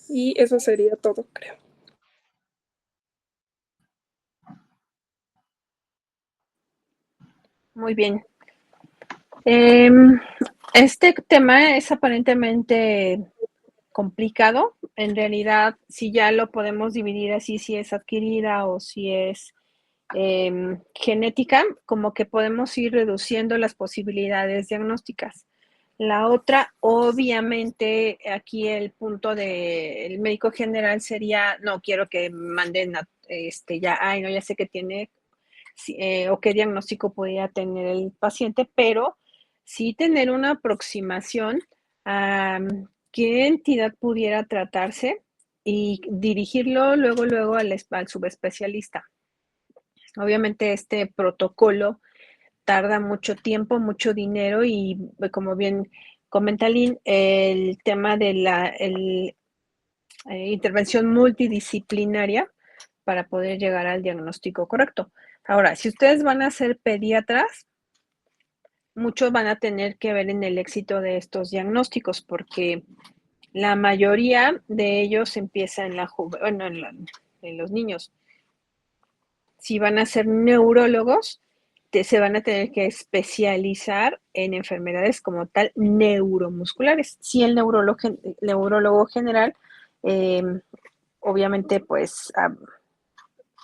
Y eso sería todo, creo. Muy bien. Este tema es aparentemente complicado. En realidad, si ya lo podemos dividir así, si es adquirida o si es genética, como que podemos ir reduciendo las posibilidades diagnósticas. La otra, obviamente, aquí el punto del médico general sería, no quiero que manden ya, ay, no, ya sé que tiene o qué diagnóstico podría tener el paciente, pero sí tener una aproximación a qué entidad pudiera tratarse y dirigirlo luego al subespecialista. Obviamente este protocolo tarda mucho tiempo, mucho dinero y como bien comenta Lynn, el tema de la intervención multidisciplinaria para poder llegar al diagnóstico correcto. Ahora, si ustedes van a ser pediatras, muchos van a tener que ver en el éxito de estos diagnósticos porque la mayoría de ellos empieza en en los niños. Si van a ser neurólogos, se van a tener que especializar en enfermedades como tal neuromusculares. Si el neurólogo general, obviamente, pues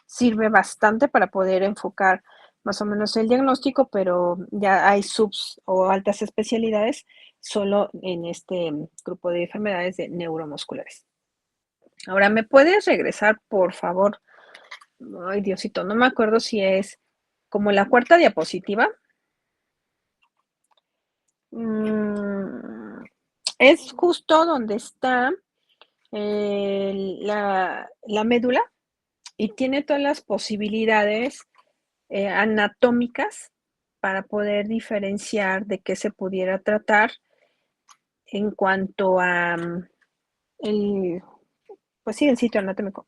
sirve bastante para poder enfocar más o menos el diagnóstico, pero ya hay subs o altas especialidades solo en este grupo de enfermedades de neuromusculares. Ahora, ¿me puedes regresar, por favor? Ay, Diosito, no me acuerdo si es como la cuarta diapositiva. Es justo donde está la médula y tiene todas las posibilidades anatómicas para poder diferenciar de qué se pudiera tratar en cuanto a pues sí, el sitio anatómico.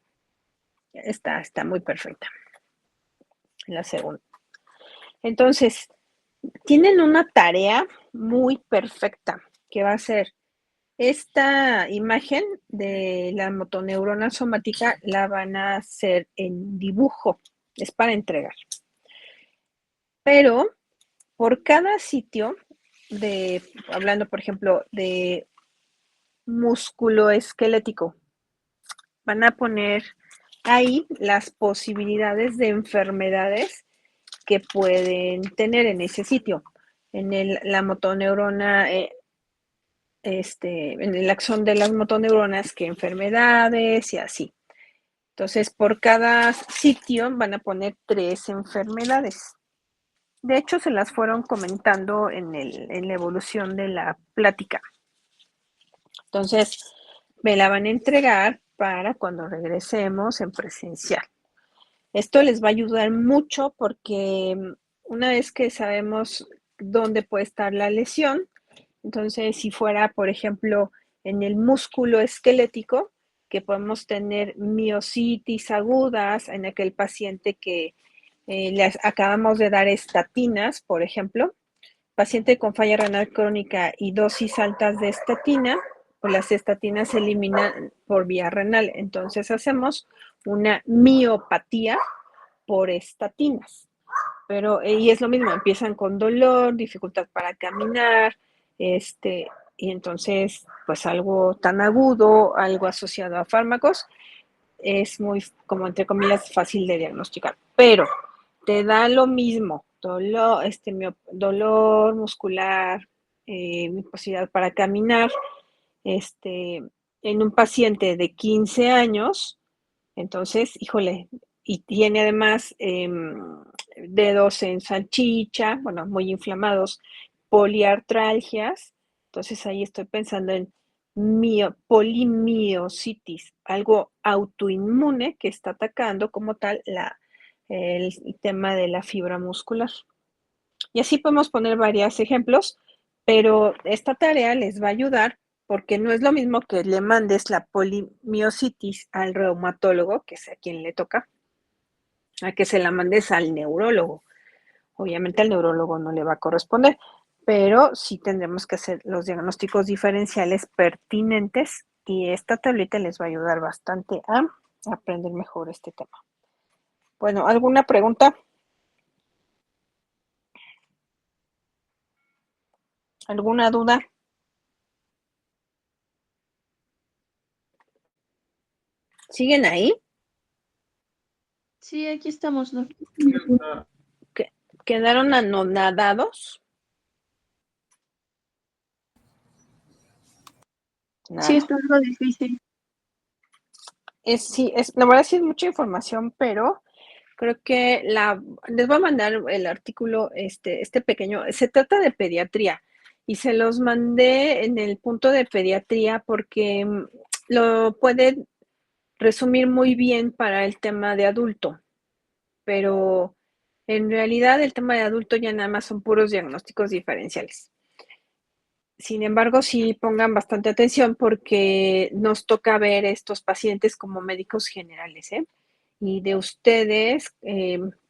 Está muy perfecta. La segunda. Entonces, tienen una tarea muy perfecta que va a ser esta imagen de la motoneurona somática, la van a hacer en dibujo, es para entregar. Pero por cada sitio hablando por ejemplo de músculo esquelético, van a poner ahí las posibilidades de enfermedades que pueden tener en ese sitio. En la motoneurona, en el axón de las motoneuronas, qué enfermedades y así. Entonces, por cada sitio van a poner 3 enfermedades. De hecho, se las fueron comentando en la evolución de la plática. Entonces, me la van a entregar para cuando regresemos en presencial. Esto les va a ayudar mucho porque una vez que sabemos dónde puede estar la lesión, entonces si fuera, por ejemplo, en el músculo esquelético, que podemos tener miositis agudas en aquel paciente que le acabamos de dar estatinas, por ejemplo, paciente con falla renal crónica y dosis altas de estatina, pues las estatinas se eliminan por vía renal. Entonces hacemos una miopatía por estatinas. Pero, y es lo mismo, empiezan con dolor, dificultad para caminar, y entonces, pues algo tan agudo, algo asociado a fármacos, es muy, como entre comillas, fácil de diagnosticar. Pero te da lo mismo, dolor muscular, imposibilidad para caminar, en un paciente de 15 años, entonces, híjole, y tiene además dedos en salchicha, bueno, muy inflamados, poliartralgias, entonces ahí estoy pensando en polimiositis, algo autoinmune que está atacando como tal el tema de la fibra muscular. Y así podemos poner varios ejemplos, pero esta tarea les va a ayudar porque no es lo mismo que le mandes la polimiositis al reumatólogo, que es a quien le toca, a que se la mandes al neurólogo. Obviamente al neurólogo no le va a corresponder, pero sí tendremos que hacer los diagnósticos diferenciales pertinentes y esta tablita les va a ayudar bastante a aprender mejor este tema. Bueno, ¿alguna pregunta? ¿Alguna duda? ¿Siguen ahí? Sí, aquí estamos, Doc. ¿Quedaron anonadados? Sí, Nada. está algo difícil. La verdad sí es mucha información, pero creo que les voy a mandar el artículo, este pequeño, se trata de pediatría y se los mandé en el punto de pediatría porque lo puede resumir muy bien para el tema de adulto, pero en realidad el tema de adulto ya nada más son puros diagnósticos diferenciales. Sin embargo, sí pongan bastante atención porque nos toca ver estos pacientes como médicos generales, ¿eh? Y de ustedes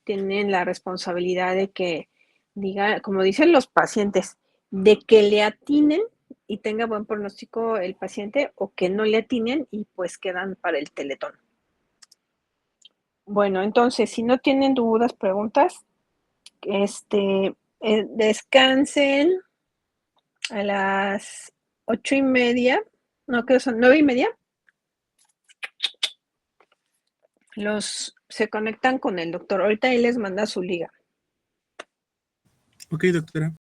tienen la responsabilidad de que diga, como dicen los pacientes, de que le atinen y tenga buen pronóstico el paciente o que no le atinen y pues quedan para el teletón. Bueno, entonces, si no tienen dudas, preguntas, descansen a las 8:30, no, creo que son 9:30. Se conectan con el doctor. Ahorita ahí les manda su liga. Ok, doctora.